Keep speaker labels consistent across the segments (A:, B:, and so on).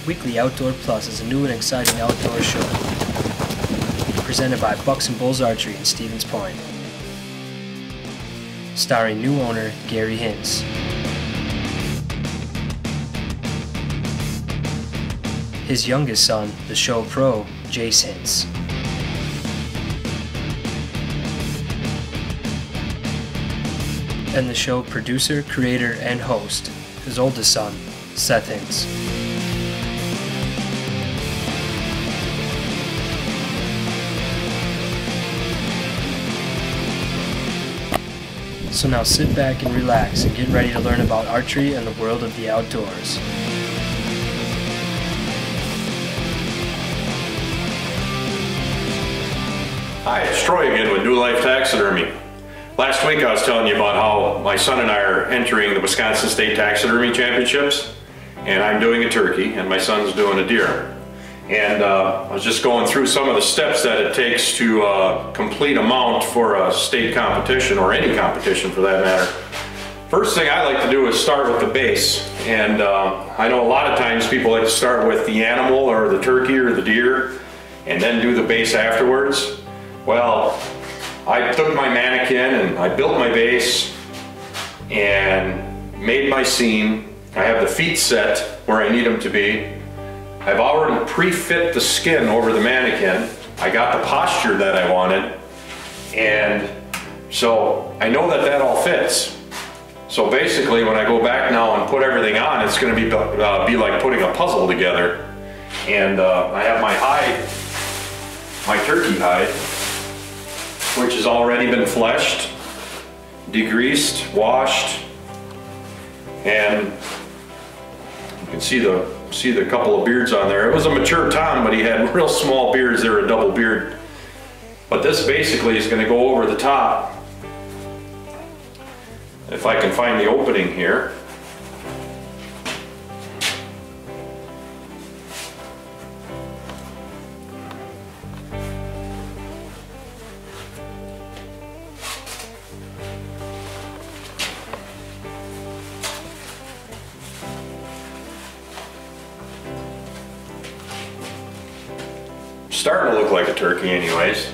A: Weekly Outdoor Plus is a new and exciting outdoor show presented by Bucks and Bulls Archery in Stevens Point. Starring new owner Gary Hintz. His youngest son, the show pro, Jace Hintz. And the show producer, creator, and host, his oldest son, Seth Hintz. So now sit back and relax and get ready to learn about archery and the world of the outdoors.
B: Hi, it's Troy again with New Life Taxidermy. Last week I was telling you about how my son and I are entering the Wisconsin State Taxidermy Championships, and I'm doing a turkey and my son's doing a deer. And I was just going through some of the steps that it takes to complete a mount for a state competition, or any competition for that matter. First thing I like to do is start with the base. And I know a lot of times people like to start with the animal or the turkey or the deer and then do the base afterwards. Well, I took my mannequin and I built my base and made my scene. I have the feet set where I need them to be. I've already pre-fit the skin over the mannequin. I got the posture that I wanted, and so I know that that all fits. So basically when I go back now and put everything on, it's going to be like putting a puzzle together. And I have my hide, my turkey hide, which has already been fleshed, degreased, washed, and you can see the couple of beards on there. It was a mature Tom, but he had real small beards. They were a double beard. But this basically is going to go over the top. If I can find the opening here. Starting to look like a turkey anyways.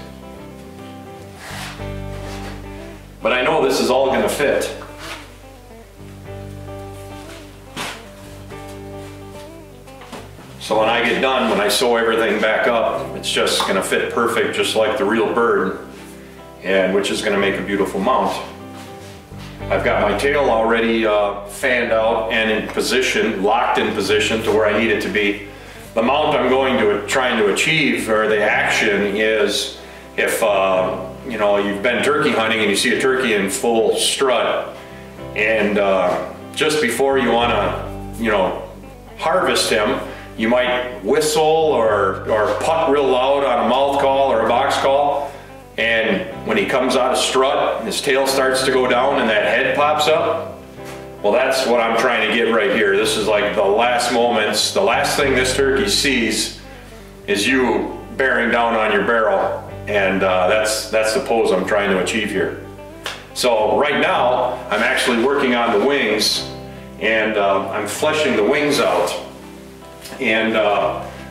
B: But I know this is all going to fit. So when I get done, when I sew everything back up, it's just going to fit perfect, just like the real bird, and which is going to make a beautiful mount. I've got my tail already fanned out and in position, locked in position to where I need it to be. The mount I'm trying to achieve, or the action, is if you know, you've been turkey hunting and you see a turkey in full strut, and just before you want to, you know, harvest him, you might whistle or putt real loud on a mouth call or a box call, and when he comes out of strut, his tail starts to go down and that head pops up. Well, that's what I'm trying to get right here. This is like the last moments. The last thing this turkey sees is you bearing down on your barrel, and that's the pose I'm trying to achieve here. So right now, I'm actually working on the wings, and I'm fleshing the wings out. And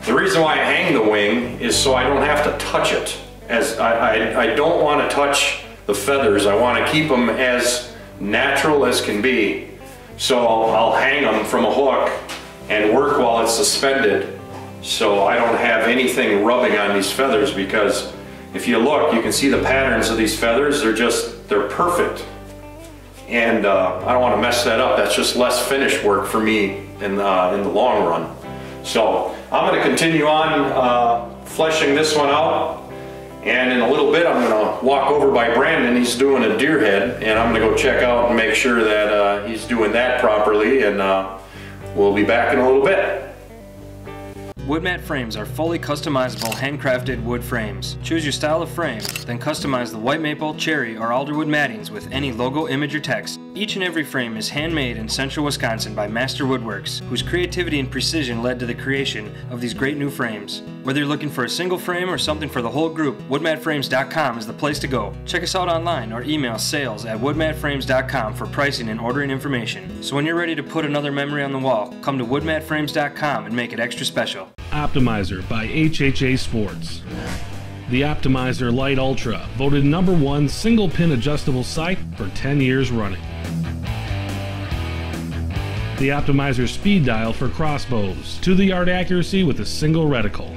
B: the reason why I hang the wing is so I don't have to touch it. As I don't want to touch the feathers. I want to keep them as natural as can be. So I'll hang them from a hook and work while it's suspended, so I don't have anything rubbing on these feathers, because if you look, you can see the patterns of these feathers. They're perfect. And I don't want to mess that up. That's just less finish work for me in the long run. So I'm going to continue on fleshing this one out. And in a little bit, I'm going to walk over by Brandon. He's doing a deer head, and I'm going to go check out and make sure that he's doing that properly, and we'll be back in a little bit.
A: Woodmat frames are fully customizable handcrafted wood frames. Choose your style of frame, then customize the white maple, cherry, or alderwood mattings with any logo, image, or text. Each and every frame is handmade in central Wisconsin by Master Woodworks, whose creativity and precision led to the creation of these great new frames. Whether you're looking for a single frame or something for the whole group, woodmatframes.com is the place to go. Check us out online or email sales@woodmatframes.com for pricing and ordering information. So when you're ready to put another memory on the wall, come to woodmatframes.com and make it extra special.
C: Optimizer by HHA Sports. The Optimizer Lite Ultra, voted #1 single pin adjustable sight for 10 years running. The Optimizer Speed Dial for crossbows, to-the-yard accuracy with a single reticle.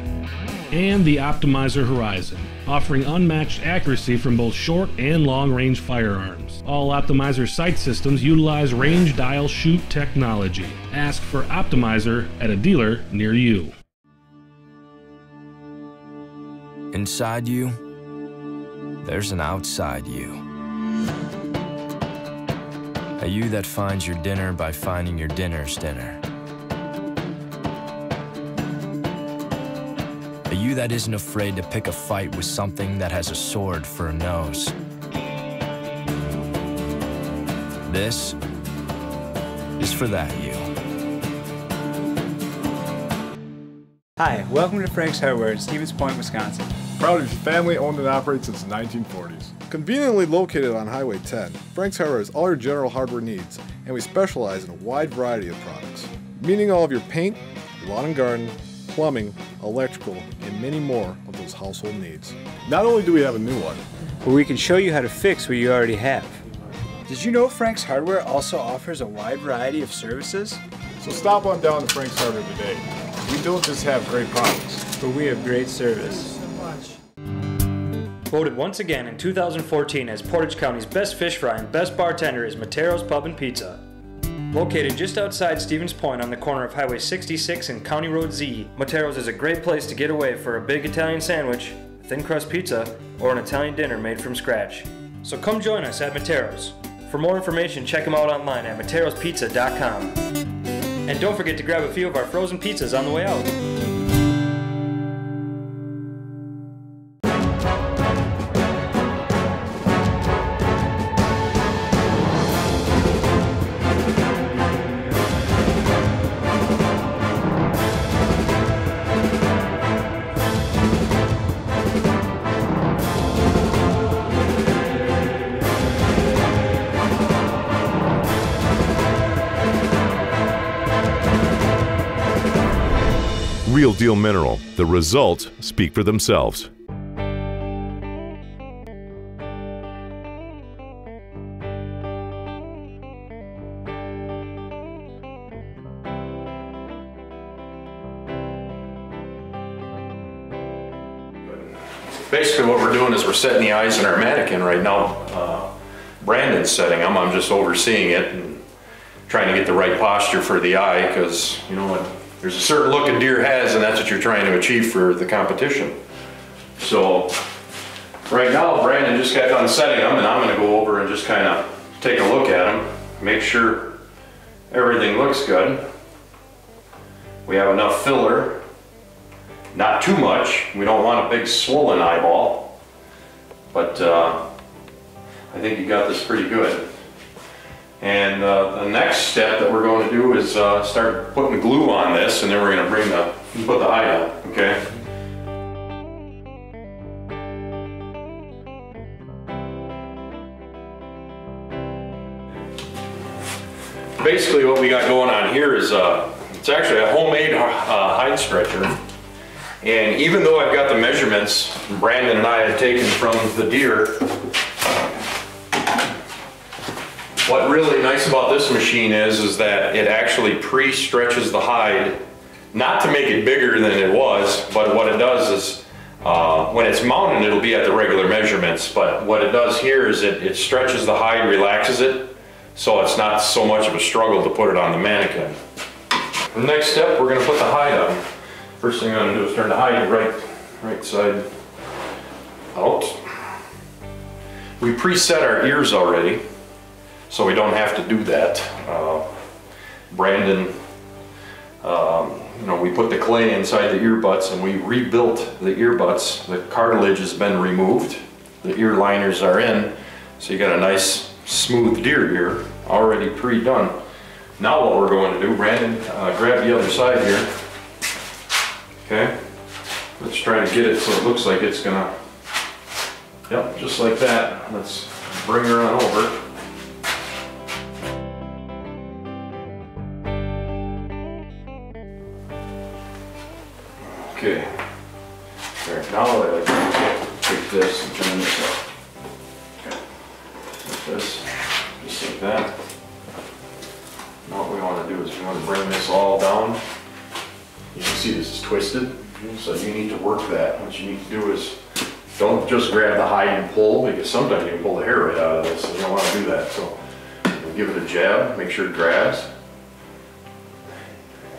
C: And the Optimizer Horizon, offering unmatched accuracy from both short and long-range firearms. All Optimizer sight systems utilize range dial shoot technology. Ask for Optimizer at a dealer near you.
D: Inside you, there's an outside you. A you that finds your dinner by finding your dinner's dinner. A you that isn't afraid to pick a fight with something that has a sword for a nose. This is for that you.
E: Hi, welcome to Frank's Hardware in Stevens Point, Wisconsin.
F: Proud to be family owned and operated since the 1940s.
G: Conveniently located on Highway 10, Frank's Hardware has all your general hardware needs, and we specialize in a wide variety of products, meaning all of your paint, lawn and garden, plumbing, electrical, and many more of those household needs.
F: Not only do we have a new one,
E: But we can show you how to fix what you already have. Did you know Frank's Hardware also offers a wide variety of services?
F: so stop on down to Frank's Hardware today. We don't just have great products,
E: But we have great service.
A: Voted once again in 2014 as Portage County's best fish fry and best bartender is Matero's Pub and Pizza. Located just outside Stevens Point on the corner of Highway 66 and County Road Z, Matero's is a great place to get away for a big Italian sandwich, a thin crust pizza, or an Italian dinner made from scratch. So come join us at Matero's. For more information, check them out online at materospizza.com. And don't forget to grab a few of our frozen pizzas on the way out.
H: Real Deal Mineral. The results speak for themselves.
B: Basically what we're doing is we're setting the eyes in our mannequin right now. Brandon's setting them, I'm just overseeing it and trying to get the right posture for the eye, because you know what, there's a certain look a deer has, and that's what you're trying to achieve for the competition. So right now Brandon just got done setting them, and I'm going to go over and just kind of take a look at them, make sure everything looks good. We have enough filler, not too much. We don't want a big swollen eyeball, but I think you got this pretty good. And the next step that we're going to do is start putting glue on this, and then we're going to put the eye on, okay? Basically what we got going on here is it's actually a homemade hide stretcher. And even though I've got the measurements Brandon and I had taken from the deer, what really nice about this machine is that it actually pre-stretches the hide, not to make it bigger than it was, but what it does is when it's mounted it'll be at the regular measurements, but what it does here is it stretches the hide, relaxes it, so it's not so much of a struggle to put it on the mannequin. The next step, we're going to put the hide on. First thing I'm going to do is turn the hide right side out. We preset our ears already, so we don't have to do that. Brandon, you know, we put the clay inside the ear butts and we rebuilt the ear butts. The cartilage has been removed. The ear liners are in, so you got a nice smooth deer ear already pre-done. Now what we're going to do, Brandon, grab the other side here. Okay. Let's try to get it so it looks like it's gonna, yep, just like that. Let's bring her on over. Okay, there, now what I like to do is take this and turn this up. Okay, like this, just like that. Now what we want to do is we want to bring this all down. You can see this is twisted, so you need to work that. What you need to do is don't just grab the hide and pull, because sometimes you can pull the hair right out of this, and you don't want to do that. So we'll give it a jab, make sure it grabs,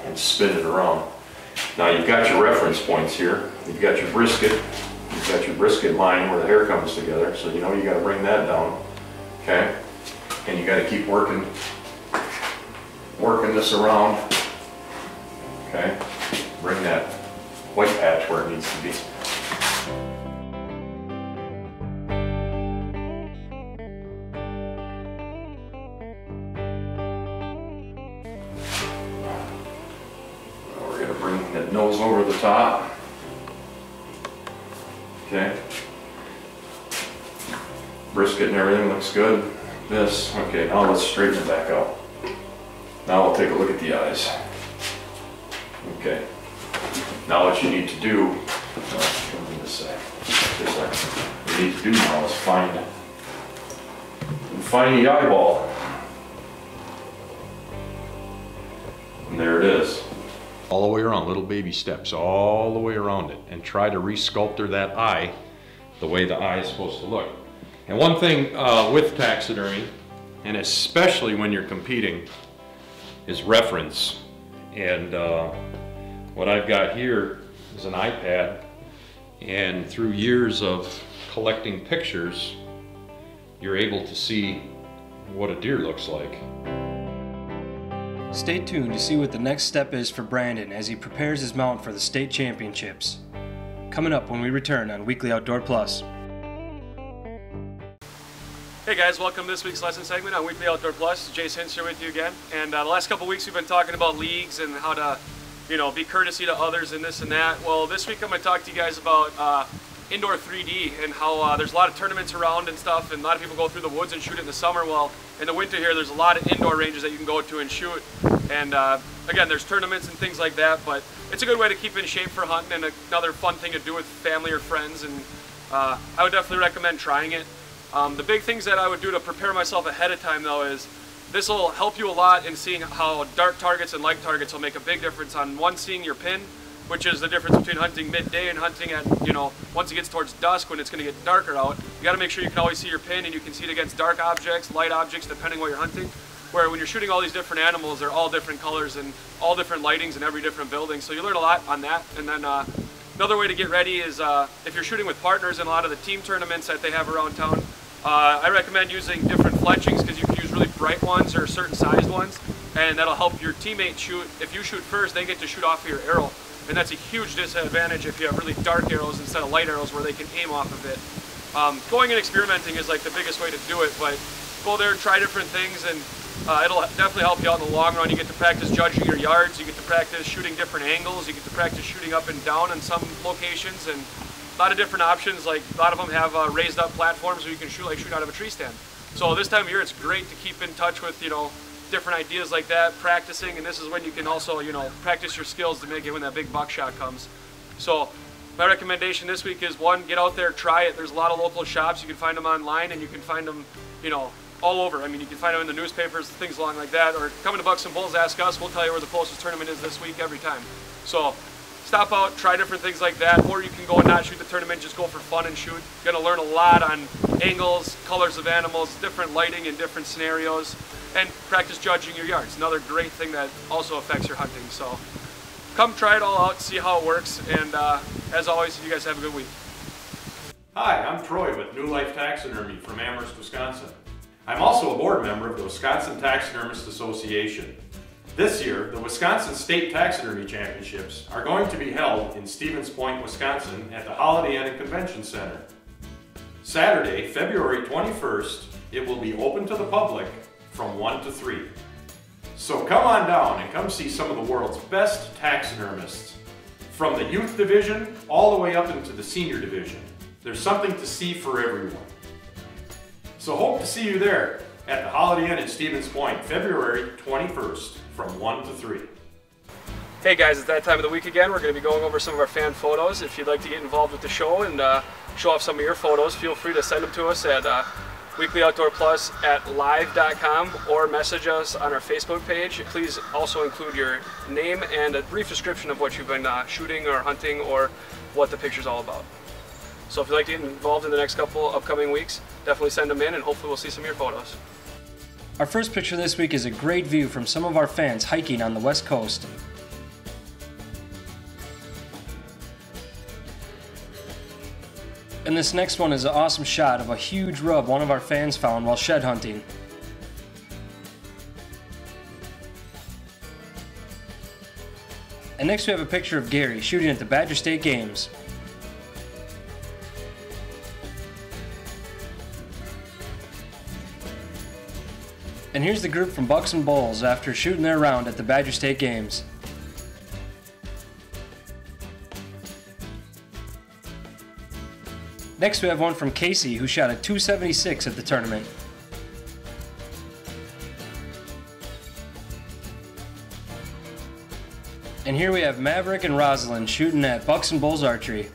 B: and spin it around. Now you've got your reference points here. You've got your brisket. You've got your brisket line where the hair comes together. So you know you got to bring that down. Okay? And you got to keep working this around. Okay? Bring that white patch where it needs to be. Bring that nose over the top. Okay. Brisket and everything looks good. This, okay, now let's straighten it back out. Now we'll take a look at the eyes. Okay. Now what you need to do, what you need to do now is find the eyeball. And there it is. All the way around, little baby steps all the way around it, and try to resculpture that eye the way the eye is supposed to look. And one thing with taxidermy, and especially when you're competing, is reference. And what I've got here is an iPad, and through years of collecting pictures, you're able to see what a deer looks like.
A: Stay tuned to see what the next step is for Brandon as he prepares his mount for the state championships. Coming up when we return on Weekly Outdoor Plus.
I: Hey guys, welcome to this week's lesson segment on Weekly Outdoor Plus. Jace Hintz here with you again. And the last couple weeks we've been talking about leagues and how to, be courtesy to others and this and that. Well, this week I'm going to talk to you guys about indoor 3D and how there's a lot of tournaments around and stuff, and a lot of people go through the woods and shoot in the summer. Well, in the winter here there's a lot of indoor ranges that you can go to and shoot, and again, there's tournaments and things like that, but it's a good way to keep in shape for hunting and another fun thing to do with family or friends, and I would definitely recommend trying it. The big things that I would do to prepare myself ahead of time though is this will help you a lot in seeing how dark targets and light targets will make a big difference on one, seeing your pin, which is the difference between hunting midday and hunting at, once it gets towards dusk when it's going to get darker out. You got to make sure you can always see your pin and you can see it against dark objects, light objects, depending what you're hunting. Where when you're shooting all these different animals, they're all different colors and all different lightings in every different building. So you learn a lot on that. And then another way to get ready is if you're shooting with partners in a lot of the team tournaments that they have around town, I recommend using different fletchings because you can use really bright ones or certain sized ones, and that'll help your teammate shoot. If you shoot first, they get to shoot off of your arrow. And that's a huge disadvantage if you have really dark arrows instead of light arrows where they can aim off of it. Going and experimenting is like the biggest way to do it, but go there, try different things, and it'll definitely help you out in the long run. You get to practice judging your yards, you get to practice shooting different angles, you get to practice shooting up and down in some locations, and a lot of different options. Like a lot of them have raised up platforms where you can shoot out of a tree stand. So this time of year it's great to keep in touch with, different ideas like that, practicing, and this is when you can also, practice your skills to make it when that big buckshot comes. So my recommendation this week is, one, get out there, try it. There's a lot of local shops. You can find them online, and you can find them, all over. I mean, you can find them in the newspapers, things along like that, or come to Bucks and Bulls, ask us. We'll tell you where the closest tournament is this week every time. So stop out, try different things like that, or you can go and not shoot the tournament, just go for fun and shoot. You're going to learn a lot on angles, colors of animals, different lighting in different scenarios, and practice judging your yards. Another great thing that also affects your hunting. So come try it all out, see how it works, and as always, you guys have a good week.
B: Hi, I'm Troy with New Life Taxidermy from Amherst, Wisconsin. I'm also a board member of the Wisconsin Taxidermist Association. This year, the Wisconsin State Taxidermy Championships are going to be held in Stevens Point, Wisconsin at the Holiday Inn and Convention Center. Saturday, February 21st, it will be open to the public from 1 to 3. So come on down and come see some of the world's best taxidermists from the youth division all the way up into the senior division. There's something to see for everyone. So hope to see you there at the Holiday Inn in Stevens Point, February 21st from 1 to 3.
I: Hey guys, it's that time of the week again. We're going to be going over some of our fan photos. If you'd like to get involved with the show and show off some of your photos, feel free to send them to us at weeklyoutdoorplus@live.com or message us on our Facebook page. Please also include your name and a brief description of what you've been shooting or hunting or what the picture's all about. So if you'd like to get involved in the next couple upcoming weeks, definitely send them in and hopefully we'll see some of your photos.
A: Our first picture this week is a great view from some of our fans hiking on the West Coast. And this next one is an awesome shot of a huge rub one of our fans found while shed hunting. And next we have a picture of Gary shooting at the Badger State Games. And here's the group from Bucks and Bulls after shooting their round at the Badger State Games. Next we have one from Casey who shot a .276 at the tournament. And here we have Maverick and Rosalind shooting at Bucks and Bulls Archery.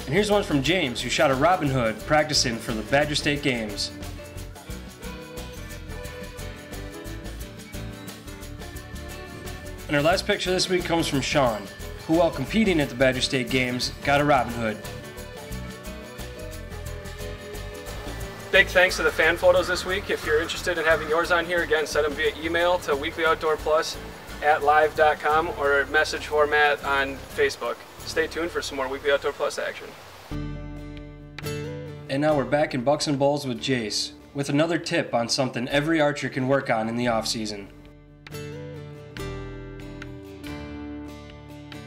A: And here's one from James who shot a Robin Hood practicing for the Badger State Games. And our last picture this week comes from Sean, who while competing at the Badger State Games got a Robin Hood.
I: Big thanks to the fan photos this week. If you're interested in having yours on here, again, send them via email to weeklyoutdoorplus@live.com or message format on Facebook. Stay tuned for some more Weekly Outdoor Plus action.
A: And now we're back in Bucks and Bulls with Jace, with another tip on something every archer can work on in the off-season.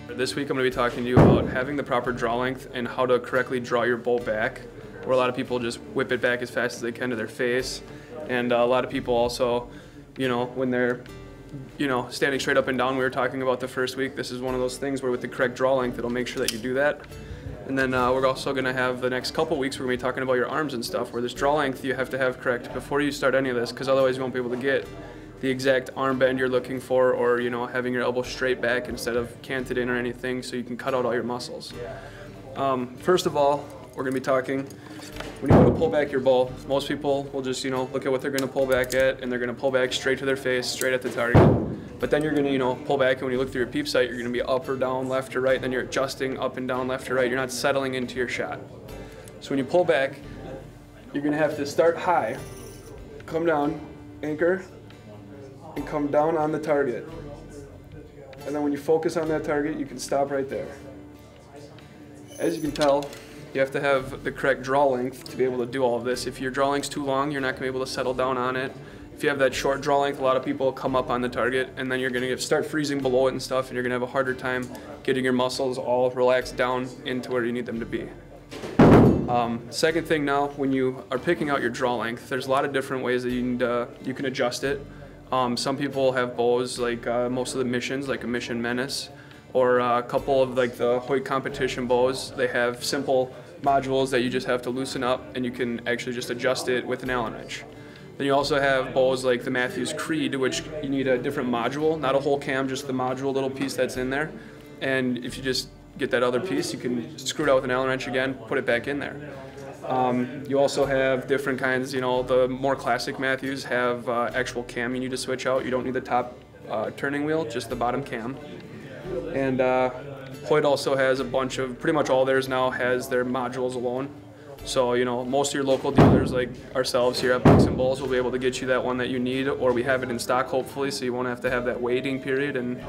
I: This week I'm going to be talking to you about having the proper draw length and how to correctly draw your bow back, where a lot of people just whip it back as fast as they can to their face. And a lot of people also, when they're standing straight up and down, we were talking about the first week, this is one of those things where with the correct draw length, it'll make sure that you do that. And then we're also going to have the next couple weeks, we're going to be talking about your arms and stuff, where this draw length you have to have correct before you start any of this, because otherwise you won't be able to get the exact arm bend you're looking for, or having your elbow straight back instead of canted in or anything, so you can cut out all your muscles. First of all, we're going to be talking, when you go to pull back your bow, most people will just look at what they're going to pull back at, and they're going to pull back straight to their face, straight at the target. But then you're going to pull back, and when you look through your peep sight, you're going to be up or down, left or right, then you're adjusting up and down, left or right. You're not settling into your shot. So when you pull back, you're going to have to start high, come down, anchor, and come down on the target. And then when you focus on that target, you can stop right there. As you can tell, you have to have the correct draw length to be able to do all of this. If your draw length's too long, you're not going to be able to settle down on it. If you have that short draw length, a lot of people come up on the target, and then you're going to start freezing below it and stuff, and you're going to have a harder time getting your muscles all relaxed down into where you need them to be. Second thing now, when you are picking out your draw length, there's a lot of different ways that you can adjust it. Some people have bows like most of the missions, like a Mission Menace, or a couple of like the Hoyt competition bows. They have simple modules that you just have to loosen up, and you can actually just adjust it with an Allen wrench. Then you also have bows like the Matthews Creed, which you need a different module, not a whole cam, just the module little piece that's in there. And if you just get that other piece, you can screw it out with an Allen wrench again, put it back in there. You also have different kinds, the more classic Matthews have actual cam you need to switch out. You don't need the top turning wheel, just the bottom cam. And Hoyt also has a bunch of, pretty much all theirs now has their modules alone. So, most of your local dealers like ourselves here at Bucks and Bulls will be able to get you that one that you need, or we have it in stock hopefully, so you won't have to have that waiting period, and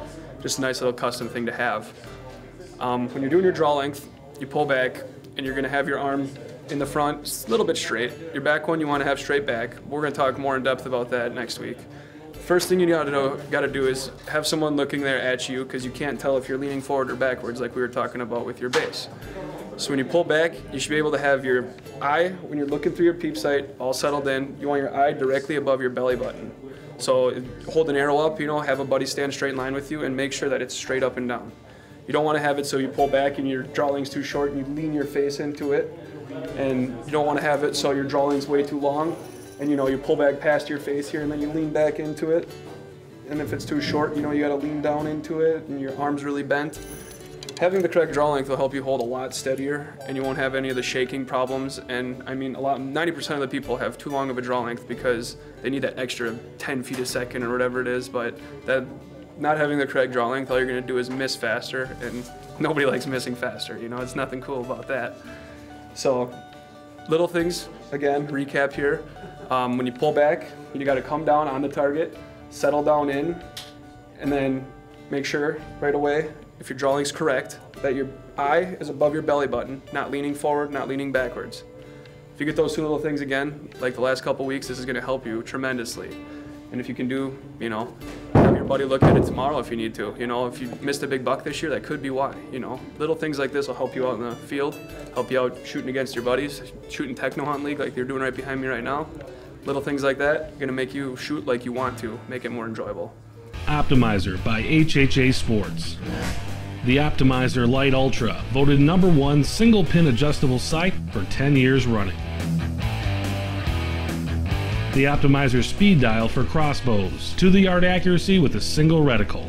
I: just a nice little custom thing to have. When you're doing your draw length, you pull back, and you're going to have your arm in the front, a little bit straight. Your back one you want to have straight back. We're going to talk more in depth about that next week. First thing you got to do is have someone looking there at you, because you can't tell if you're leaning forward or backwards like we were talking about with your base. So when you pull back, you should be able to have your eye, when you're looking through your peep sight, all settled in. You want your eye directly above your belly button. So hold an arrow up, have a buddy stand straight in line with you and make sure that it's straight up and down. You don't want to have it so you pull back and your draw link's too short and you lean your face into it. And you don't want to have it so your draw link's way too long and you pull back past your face here and then you lean back into it. And if it's too short, you got to lean down into it and your arm's really bent. Having the correct draw length will help you hold a lot steadier and you won't have any of the shaking problems. And I mean, 90% of the people have too long of a draw length because they need that extra 10 feet a second or whatever it is, but not having the correct draw length, all you're gonna do is miss faster, and nobody likes missing faster, it's nothing cool about that. So, little things, again, recap here. When you pull back, you gotta come down on the target, settle down in, and then make sure right away, if your draw length's correct, that your eye is above your belly button, not leaning forward, not leaning backwards. If you get those two little things again, like the last couple weeks, this is gonna help you tremendously. And if you can do, have your buddy look at it tomorrow if you need to. If you missed a big buck this year, that could be why, Little things like this will help you out in the field, help you out shooting against your buddies, shooting Techno Hunt League like they're doing right behind me right now. Little things like that are gonna make you shoot like you want to, make it more enjoyable.
C: Optimizer by HHA Sports. The Optimizer Lite Ultra, voted #1 single pin adjustable sight for 10 years running. The Optimizer speed dial for crossbows, to the yard accuracy with a single reticle.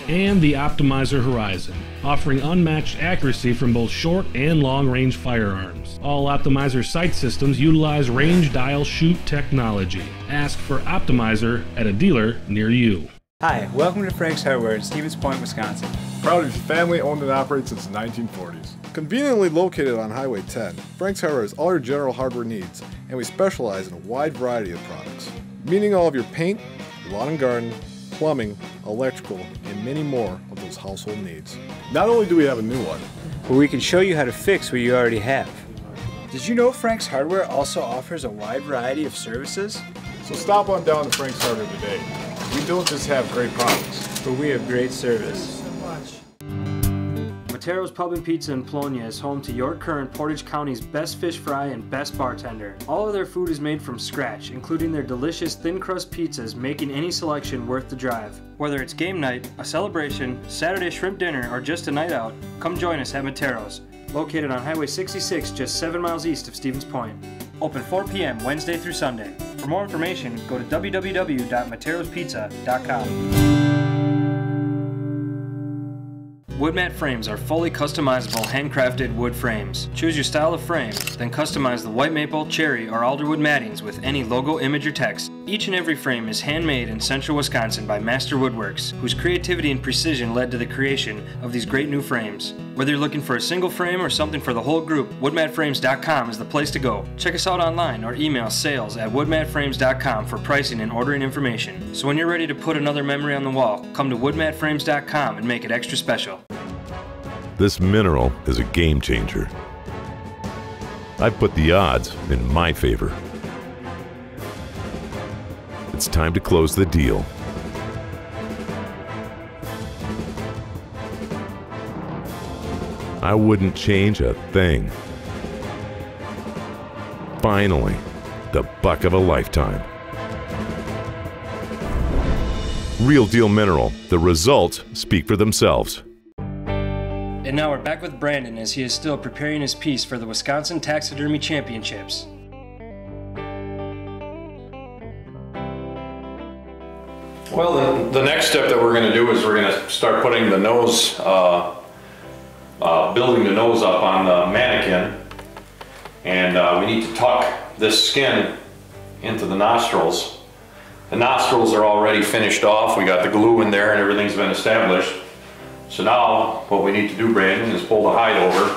C: And the Optimizer Horizon, offering unmatched accuracy from both short and long range firearms. All Optimizer sight systems utilize range dial shoot technology. Ask for Optimizer at a dealer near you.
E: Hi, welcome to Frank's Hardware in Stevens Point, Wisconsin.
G: Proud of your family, owned and operated since the 1940s. Conveniently located on Highway 10, Frank's Hardware has all your general hardware needs, and we specialize in a wide variety of products, meaning all of your paint, lawn and garden, plumbing, electrical, and many more of those household needs.
F: Not only do we have a new one,
E: but we can show you how to fix what you already have. Did you know Frank's Hardware also offers a wide variety of services?
F: so stop on down to Frank's Hardware today. We don't just have great products,
E: but we have great service.
A: Matero's Pub and Pizza in Polonia is home to York Kerr and Portage County's best fish fry and best bartender. All of their food is made from scratch, including their delicious thin crust pizzas, making any selection worth the drive. Whether it's game night, a celebration, Saturday shrimp dinner, or just a night out, come join us at Matero's, located on Highway 66 just 7 miles east of Stevens Point. Open 4 p.m. Wednesday through Sunday. For more information, go to www.materospizza.com. Woodmat frames are fully customizable handcrafted wood frames. Choose your style of frame, then customize the white maple, cherry, or alderwood mattings with any logo, image, or text. Each and every frame is handmade in central Wisconsin by Master Woodworks, whose creativity and precision led to the creation of these great new frames. Whether you're looking for a single frame or something for the whole group, woodmatframes.com is the place to go. Check us out online or email sales@woodmatframes.com for pricing and ordering information. So when you're ready to put another memory on the wall, come to woodmatframes.com and make it extra special.
H: This mineral is a game changer. I've put the odds in my favor. It's time to close the deal. I wouldn't change a thing. Finally, the buck of a lifetime. Real deal mineral. The results speak for themselves.
A: And now we're back with Brandon as he is still preparing his piece for the Wisconsin Taxidermy Championships.
B: Well, the next step that we're going to do is we're going to start putting the nose, building the nose up on the mannequin. And we need to tuck this skin into the nostrils. The nostrils are already finished off. We got the glue in there and everything's been established. So now what we need to do, Brandon, is pull the hide over.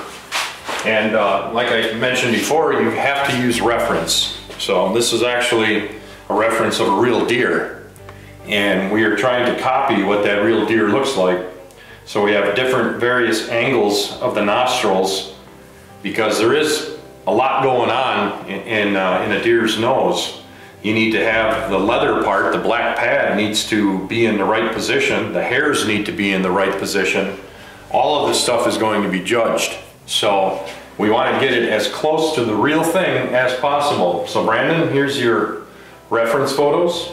B: And like I mentioned before, you have to use reference. So this is actually a reference of a real deer. And we are trying to copy what that real deer looks like. So we have different various angles of the nostrils because there is a lot going on in a deer's nose. You need to have the leather part, the black pad needs to be in the right position. The hairs need to be in the right position. All of this stuff is going to be judged. So we want to get it as close to the real thing as possible. So Brandon, here's your reference photos.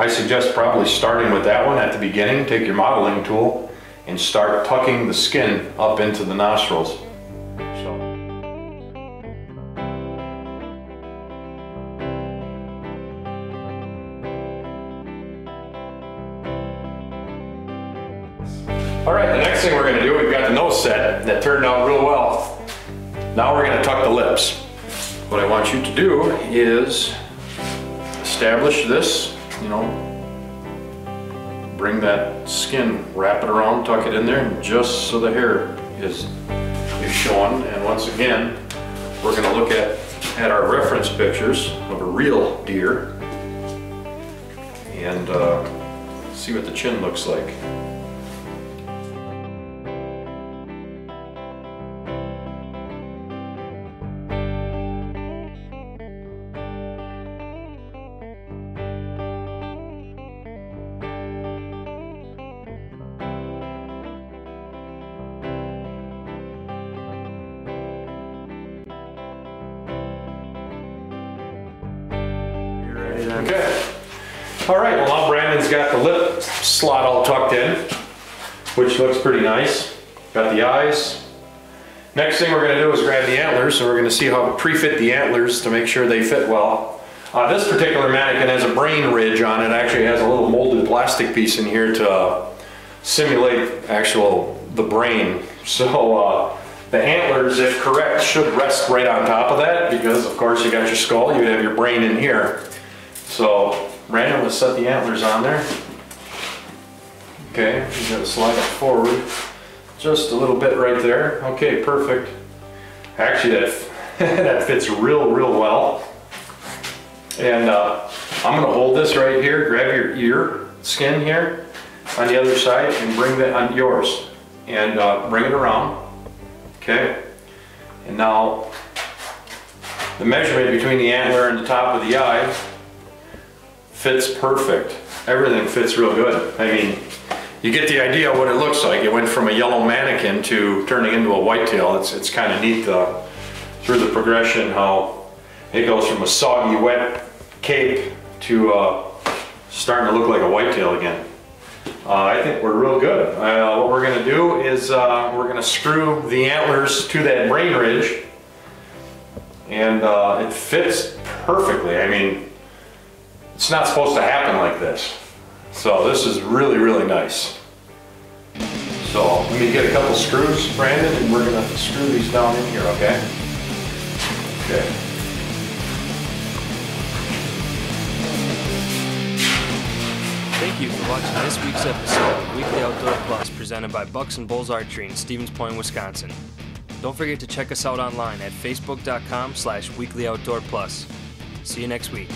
B: I suggest probably starting with that one at the beginning. Take your modeling tool and start tucking the skin up into the nostrils. All right, the next thing we're going to do, we've got the nose set that turned out real well. Now we're going to tuck the lips. What I want you to do is establish this, bring that skin, wrap it around, tuck it in there, and just so the hair is showing. And once again, we're going to look at our reference pictures of a real deer and see what the chin looks like. Okay. All right, well now Brandon's got the lip slot all tucked in, which looks pretty nice. Got the eyes. Next thing we're going to do is grab the antlers, and we're going to see how to pre-fit the antlers to make sure they fit well. This particular mannequin has a brain ridge on it. Actually has a little molded plastic piece in here to simulate the brain. So the antlers, if correct, should rest right on top of that, because of course you got your skull, you have your brain in here. So Brandon, let's set the antlers on there. Okay, you gotta slide it forward just a little bit right there. Okay, perfect. Actually, that fits real well. And I'm gonna hold this right here. Grab your ear skin here on the other side and bring that on yours, and bring it around. Okay, and now the measurement between the antler and the top of the eye fits perfect. Everything fits real good. I mean, you get the idea of what it looks like. It went from a yellow mannequin to turning into a whitetail. It's kind of neat through the progression how it goes from a soggy, wet cape to starting to look like a whitetail again. I think we're real good. What we're going to do is we're going to screw the antlers to that brain ridge, and it fits perfectly. I mean, it's not supposed to happen like this. So this is really nice. So let me get a couple screws, Brandon, and we're going to screw these down in here, okay? Okay.
A: Thank you for watching this week's episode of Weekly Outdoor Plus, presented by Bucks and Bulls Archery in Stevens Point, Wisconsin. Don't forget to check us out online at facebook.com/weeklyoutdoorplus. See you next week.